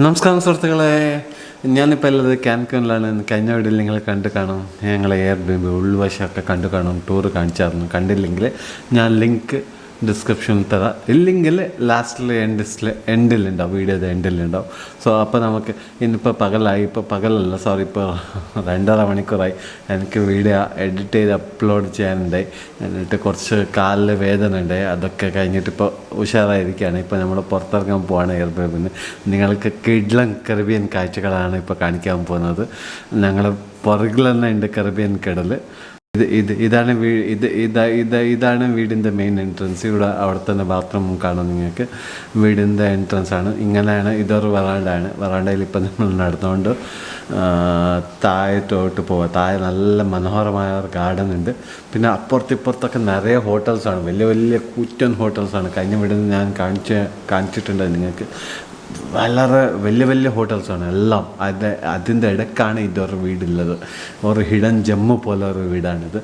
നമസ്കാരം സുഹൃത്തുക്കളെ, ഞാനിപ്പോൾ ഉള്ളത് കാൻക്കൂനിലാണ്. കഴിഞ്ഞ വീഡിയോയിൽ നിങ്ങൾ കണ്ടു കാണും, ഞങ്ങൾ എയർബിഎൻബി ഉൾവശമൊക്കെ കണ്ടു കാണും, ടൂർ കാണിച്ചായിരുന്നു. കണ്ടില്ലെങ്കിൽ ഞാൻ ലിങ്ക് ഡിസ്ക്രിപ്ഷനിൽ തരാം, ഇല്ലെങ്കിൽ ലാസ്റ്റിൽ എൻഡിലുണ്ടാവും, വീഡിയോയുടെ എൻഡിലുണ്ടാവും. സോ അപ്പോൾ നമുക്ക് ഇന്നിപ്പോൾ പകലായി, ഇപ്പോൾ പകലല്ല സോറി, ഇപ്പോൾ 2.5 മണിക്കൂറായി എനിക്ക് വീഡിയോ എഡിറ്റ് ചെയ്ത് അപ്ലോഡ് ചെയ്യാനുണ്ടായി. എന്നിട്ട് കുറച്ച് കാലിൽ വേദന ഉണ്ടായി, അതൊക്കെ കഴിഞ്ഞിട്ടിപ്പോൾ ഉഷാറായിരിക്കുകയാണ്. ഇപ്പോൾ നമ്മൾ പുറത്തിറങ്ങാൻ പോവാണ് എയർബിഎൻബിന്. നിങ്ങൾക്ക് കിഡ്ലൻ കറിബിയൻ കാഴ്ചകളാണ് ഇപ്പോൾ കാണിക്കാൻ പോകുന്നത്. ഞങ്ങൾ പുറകിൽ തന്നെ ഉണ്ട് കറിബിയൻ കടൽ. ഇതാണ് വീടിൻ്റെ മെയിൻ എൻട്രൻസ്. ഇവിടെ അവിടെ തന്നെ ബാത്റൂം കാണും നിങ്ങൾക്ക്. വീടിൻ്റെ എൻട്രൻസ് ആണ്. ഇങ്ങനെയാണ്. ഇതൊരു വറാണ്ടയാണ്. വറാണ്ടയിൽ ഇപ്പം നമ്മൾ നടന്നുകൊണ്ട് താഴത്തോട്ട് പോവുക. താഴെ നല്ല മനോഹരമായ ഒരു ഗാർഡൻ ഉണ്ട്. പിന്നെ അപ്പുറത്തിപ്പുറത്തൊക്കെ നിറയെ ഹോട്ടൽസാണ്, വലിയ വലിയ കൂറ്റൻ ഹോട്ടൽസാണ്. കഴിഞ്ഞ വീടിൽ ഞാൻ കാണിച്ചിട്ടുണ്ട് നിങ്ങൾക്ക്. വളരെ വലിയ വലിയ ഹോട്ടൽസാണ് എല്ലാം. അതിൻ്റെ ഇടയ്ക്കാണ് ഇതൊരു വീടുള്ളത്. ഒരു ഹിഡൻ ജമ്മു പോലെ ഒരു വീടാണിത്.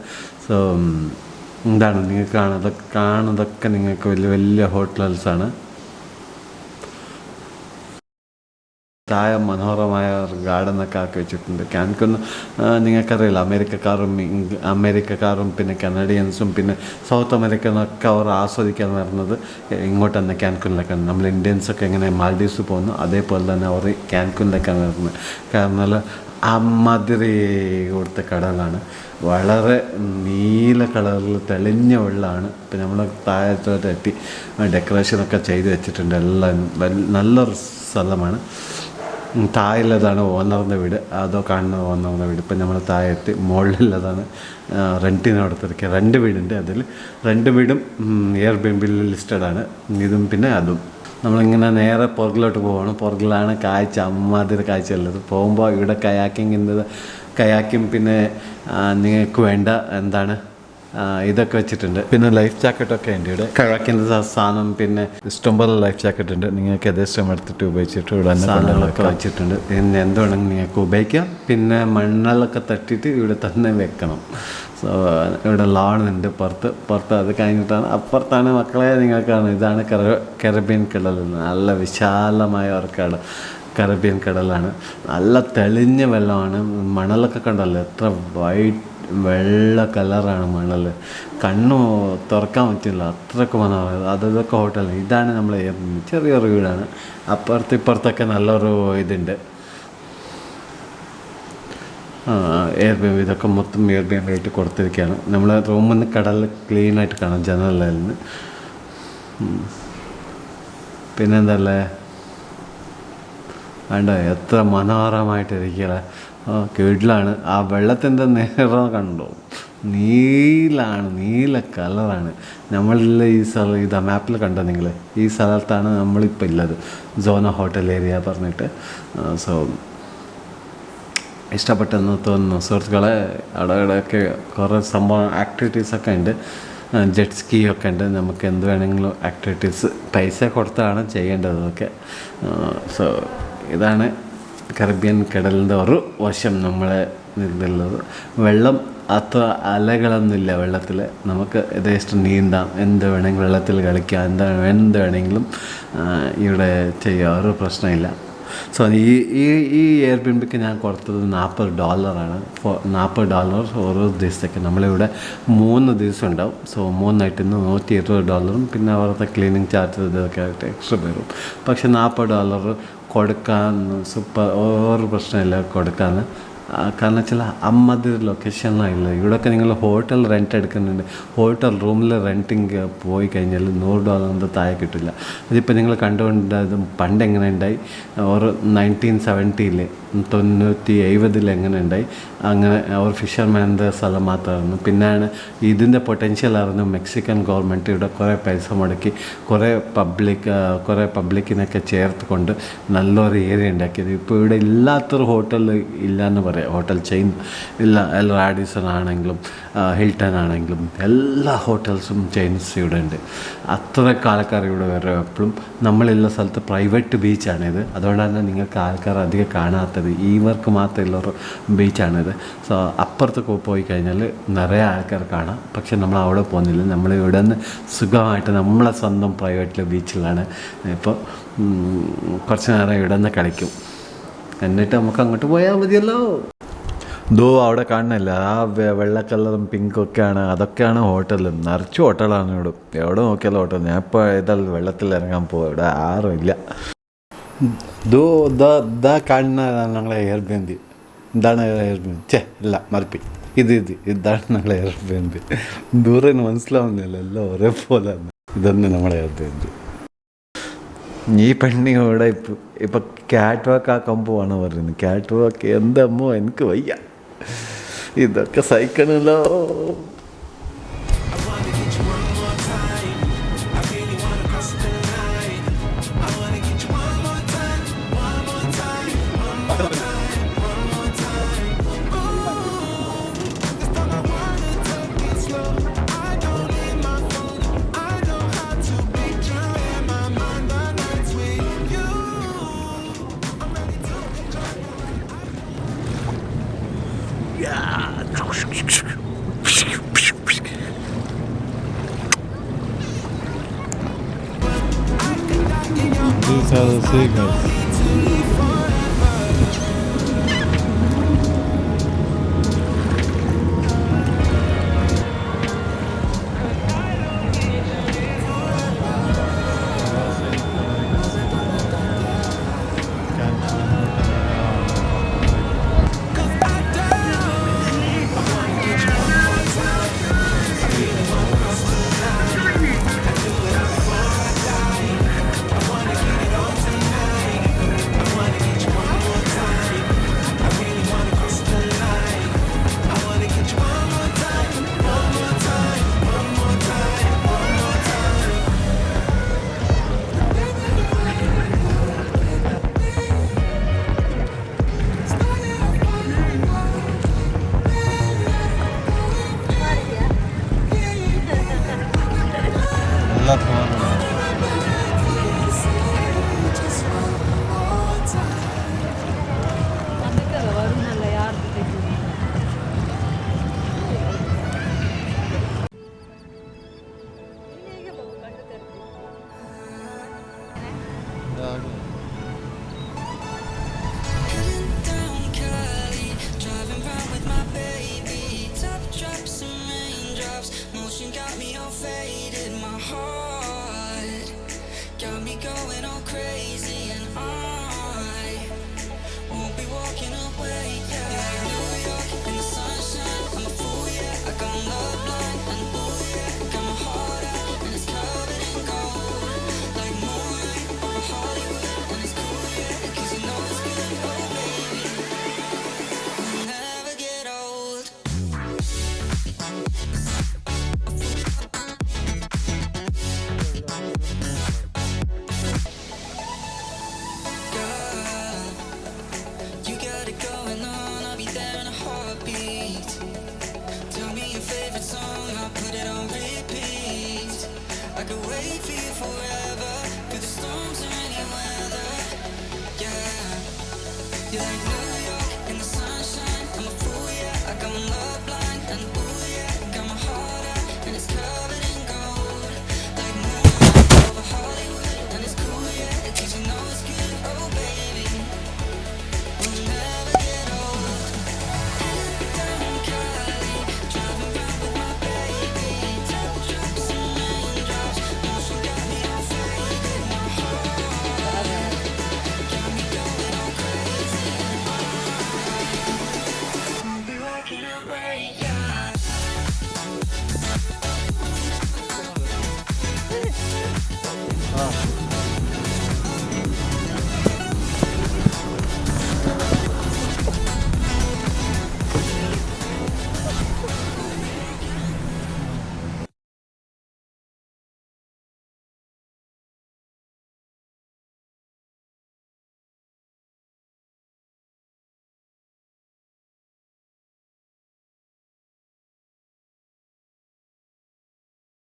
സോ എന്താണ് നിങ്ങൾക്ക് കാണുന്നതൊക്കെ നിങ്ങൾക്ക് വലിയ വലിയ ഹോട്ടൽസാണ്. താഴെ മനോഹരമായ ഗാർഡനൊക്കെ ആക്കി വെച്ചിട്ടുണ്ട്. കാൻകുൻ നിങ്ങൾക്കറിയില്ല, അമേരിക്കക്കാരും പിന്നെ കനഡിയൻസും പിന്നെ സൗത്ത് അമേരിക്കനൊക്കെ അവർ ആസ്വദിക്കാൻ വരുന്നത് ഇങ്ങോട്ട് തന്നെ കാൻകുനിലേക്കാണ്. നമ്മൾ ഇന്ത്യൻസൊക്കെ എങ്ങനെ മാൽഡീവ്സ് പോകുന്നു അതേപോലെ തന്നെ അവർ കാൻകുനിലേക്കാണ് വരുന്നത്. കാരണം അമ്മാതിരി കൊടുത്ത കടലാണ്. വളരെ നീല കളറിൽ തെളിഞ്ഞ വെള്ളമാണ്. ഇപ്പം നമ്മൾ താഴത്തോട്ട് എത്തി ഡെക്കറേഷനൊക്കെ ചെയ്ത് വെച്ചിട്ടുണ്ട്. എല്ലാം നല്ലൊരു സ്ഥലമാണ്. താഴെയുള്ളതാണ് ഓണറിൻ്റെ വീട്. അതോ കാണുന്നത് ഓണറിൻ്റെ വീട്. ഇപ്പം നമ്മൾ താഴെ എത്തി. മുകളിലുള്ളതാണ് റെൻറ്റിന് കൊടുത്തിരിക്കുക. 2 വീടുണ്ട്. അതിൽ 2 വീടും എയർബിഎൻബിയിൽ ലിസ്റ്റഡാണ്. ഇതും പിന്നെ അതും. നമ്മളിങ്ങനെ നേരെ പുറകിലോട്ട് പോവുകയാണ്. പുറകിലാണ് കാഴ്ച, അമ്മാതിരി കാഴ്ചയുള്ളത്. പോകുമ്പോൾ ഇവിടെ കയാക്കിങ് പിന്നെ നിങ്ങൾക്ക് വേണ്ട എന്താണ് ഇതൊക്കെ വെച്ചിട്ടുണ്ട്. പിന്നെ ലൈഫ് ജാക്കറ്റൊക്കെ ഉണ്ട് ഇവിടെ. കയാക്കിൻ്റെ സാധനം പിന്നെ ഇഷ്ടംപോലെ ലൈഫ് ജാക്കറ്റ് ഉണ്ട്. നിങ്ങൾക്ക് യഥേഷ്ടം എടുത്തിട്ട് ഉപയോഗിച്ചിട്ട് ഇവിടെ സാധനങ്ങളൊക്കെ വെച്ചിട്ടുണ്ട്. പിന്നെ എന്ത് വേണമെങ്കിൽ നിങ്ങൾക്ക് ഉപയോഗിക്കാം. പിന്നെ മണ്ണലൊക്കെ തട്ടിയിട്ട് ഇവിടെ തന്നെ വെക്കണം. സോ ഇവിടെ ലോണുണ്ട് പുറത്ത്. അത് കഴിഞ്ഞിട്ടാണ് അപ്പുറത്താണ് മക്കളെ നിങ്ങൾക്കാണ്. ഇതാണ് കരീബിയൻ കടൽ. നല്ല വിശാലമായ ഒരു കരീബിയൻ കടലാണ്. നല്ല തെളിഞ്ഞ വെള്ളമാണ്. മണലൊക്കെ കണ്ടല്ലോ, എത്ര വെള്ള കളറാണ് മണൽ. കണ്ണു തുറക്കാൻ പറ്റില്ല, അത്രയ്ക്ക് മനോഹരം. അതൊക്കെ ഹോട്ടൽ. ഇതാണ് നമ്മൾ ചെറിയൊരു വീടാണ്. ഇപ്പുറത്തൊക്കെ നല്ലൊരു ഇതുണ്ട്. എയർബിഎൻബി ഇതൊക്കെ മൊത്തം എയർബിഎൻബി ആയിട്ട് കൊടുത്തിരിക്കുകയാണ്. നമ്മൾ റൂമിൽ നിന്ന് കടൽ ക്ലീനായിട്ട് കാണാം ജനലിൽ നിന്ന്. പിന്നെന്തല്ലേ വേണ്ട, എത്ര മനോഹരമായിട്ടിരിക്കുക. കീഴിലാണ്. ആ വെള്ളത്തിൻ്റെ നിറം കണ്ടോ, നീല കളറാണ്. നമ്മളുള്ള ഈ സ്ഥലം ഇതാ മാപ്പിൽ കണ്ടോ നിങ്ങൾ? ഈ സ്ഥലത്താണ് നമ്മളിപ്പോൾ ഉള്ളത്, സോന ഹോട്ടൽ ഏരിയ പറഞ്ഞിട്ട്. സോ ഇഷ്ടപ്പെട്ടെന്ന് തോന്നുന്നു സുഹൃത്തുക്കളെ. അവിടെയൊക്കെ കുറേ സംഭവം ആക്ടിവിറ്റീസൊക്കെ ഉണ്ട്. ജെറ്റ് സ്കീ ഒക്കെ ഉണ്ട്. നമുക്ക് എന്ത് വേണമെങ്കിലും ആക്ടിവിറ്റീസ് പൈസ കൊടുത്താണ് ചെയ്യേണ്ടതൊക്കെ. സോ ഇതാണ് കരീബിയൻ കടലിൻ്റെ ഒരു വശം നമ്മളെ ഇതിലുള്ളത്. വെള്ളം അത്ര അലകളൊന്നുമില്ല വെള്ളത്തിൽ. നമുക്ക് യഥേഷ്ടം നീന്താം, എന്ത് വേണമെങ്കിലും വെള്ളത്തിൽ കളിക്കാം, എന്ത് വേണമെങ്കിലും ഇവിടെ ചെയ്യാം, ഒരു പ്രശ്നമില്ല. സോ ഈ എയർബിഎൻബിക്ക് ഞാൻ കൊടുത്തത് $40 $40 ഓരോ ദിവസത്തേക്ക്. നമ്മളിവിടെ 3 ദിവസം ഉണ്ടാവും. സോ 3 നൈറ്റിൽ നിന്ന് $120 പിന്നെ അവിടുത്തെ ക്ലീനിങ് ചാർജ് ഇതൊക്കെ ആയിട്ട് എക്സ്ട്രാ വരും. പക്ഷെ $40 കൊടുക്കാൻ ഒരു പ്രശ്നമില്ല കൊടുക്കാൻ. കാരണം വെച്ചാൽ അമ്മാതിരി ലൊക്കേഷനിലായില്ല. ഇവിടെയൊക്കെ നിങ്ങൾ ഹോട്ടൽ റെൻറ്റ് എടുക്കുന്നുണ്ട്. ഹോട്ടൽ റൂമിൽ റെൻറ്റിങ് പോയി കഴിഞ്ഞാൽ $100 താഴെ കിട്ടില്ല. അതിപ്പോൾ നിങ്ങൾ കണ്ടുകൊണ്ടത് പണ്ട് എങ്ങനെ ഉണ്ടായി, ഒരു 1970-ൽ 1970 എങ്ങനെ ഉണ്ടായി. അങ്ങനെ ഒരു ഫിഷർമാൻ്റെ സ്ഥലം മാത്രമായിരുന്നു. പിന്നെയാണ് ഇതിൻ്റെ പൊട്ടൻഷ്യൽ അറിഞ്ഞു മെക്സിക്കൻ ഗവൺമെൻറ് ഇവിടെ കുറേ പൈസ മുടക്കി കുറേ പബ്ലിക്കിനൊക്കെ ചേർത്ത് കൊണ്ട് നല്ലൊരു ഏരിയ ഉണ്ടാക്കിയത്. ഇപ്പോൾ ഇവിടെ ഇല്ലാത്തൊരു ഹോട്ടൽ ഇല്ല എന്ന് പറയാം. ഹോട്ടൽ ചെയിൻ ഇല്ല. റാഡിസൺ ആണെങ്കിലും ഹിൽട്ടൺ ആണെങ്കിലും എല്ലാ ഹോട്ടൽസും ചെയിൻസ് ഇവിടെ ഉണ്ട്. അത്രയ്ക്ക് ആൾക്കാർ ഇവിടെ വരും എപ്പോഴും. നമ്മളുള്ള സ്ഥലത്ത് പ്രൈവറ്റ് ബീച്ചാണിത്. അതുകൊണ്ട് തന്നെ നിങ്ങൾക്ക് ആൾക്കാർ അധികം കാണാത്തത് ഇവർക്ക് മാത്രമുള്ളൊരു ബീച്ചാണിത്. സോ അപ്പുറത്ത് പോയി കഴിഞ്ഞാൽ നിറയെ ആൾക്കാർ കാണാം. പക്ഷെ നമ്മൾ അവിടെ പോകുന്നില്ല. നമ്മൾ ഇവിടെ നിന്ന് സുഖമായിട്ട് നമ്മളെ സ്വന്തം പ്രൈവറ്റിലെ ബീച്ചിലാണ്. ഇപ്പോൾ കുറച്ച് നേരം ഇവിടെ നിന്ന് കളിക്കും. എന്നിട്ട് നമുക്ക് അങ്ങോട്ട് പോയാൽ മതിയല്ലോ. ദോ അവിടെ കാണുന്നില്ല, ആ വെള്ള കളറും പിങ്കൊക്കെയാണ്, അതൊക്കെയാണ് ഹോട്ടലും. നിറച്ച് ഹോട്ടലാണ് ഇവിടെ. എവിടെ നോക്കിയാലും ഹോട്ടൽ. ഞാൻ ഇപ്പോൾ ഏതായാലും വെള്ളത്തിൽ ഇറങ്ങാൻ പോവാം. ഇവിടെ ആരും ഇല്ല. ദാ കാണുന്നതാണ് ഞങ്ങളെ എയർബിഎൻബി. എന്താണ് എയർബിഎൻബി? ഇല്ല മറപ്പി. ഇതാണ് ഞങ്ങളെ എയർബിഎൻബി. ദൂരെ മനസ്സിലാവുന്നില്ല, എല്ലാം ഒരേപോലെ. ഇതൊന്നും നമ്മളെ എയർബിഎൻബി. ഈ പെണ്ണിവിടെ ഇപ്പം ക്യാറ്റ് വാക്ക് ആക്കാൻ പോവാണ് പറയുന്നത്. ക്യാറ്റ് വാക്ക് എന്തമ്മോ എനിക്ക് വയ്യ, ഇതൊക്കെ സഹിക്കണല്ലോ. These are the seagulls. I could wait for you forever, through the storms or any weather. Yeah, you're like